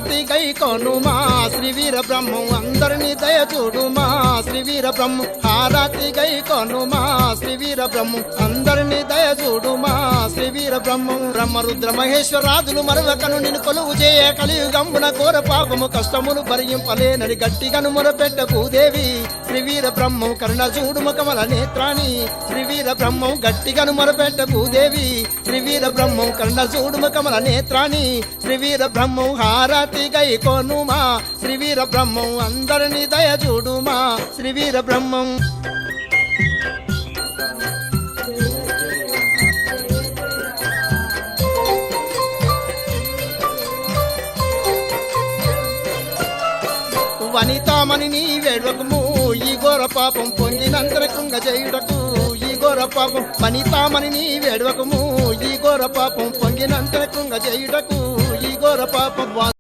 హారతి గై కొనుమా శ్రీ వీర బ్రహ్మం అందరిని దయ చూడుమా శ్రీ వీర బ్రహ్మం హారతి గై కొనుమా శ్రీ వీర బ్రహ్మం అందరిని దయ చూడుమా శ్రీ వీర బ్రహ్మం బ్రహ్మరుద్ర మహేశ్వరాదులు మరవకను నిన్ను కొలువు చేయ కలియుగంబున ఘోర పాపము కష్టములు భరింపలేనని గట్టిగను మొరపెట్ట భూదేవి శ్రీ వీర బ్రహ్మం కరుణ చూడుమ కమల నేత్రాణి శ్రీ వీర బ్రహ్మం గట్టిగను మొరపెట్ట భూదేవి శ్రీ వీర బ్రహ్మం కరుణ చూడుమ కమల నేత్రాణి శ్రీ వీర బ్రహ్మం హారతి గై కొనుమా శ్రీ వీర బ్రహ్మం అందరిని దయ చూడుమా శ్రీ వీర బ్రహ్మం వనితామణి నీ వేడుకము ఈ ఘోర పాపం పొందినంతర కృంగ చేయుటకు ఈ ఘోర పాపం వనితామణి నీ వేడుకము ఈ ఘోర పాపం పొందినంతర కృంగ చేయుటకు ఈ ఘోర పాపం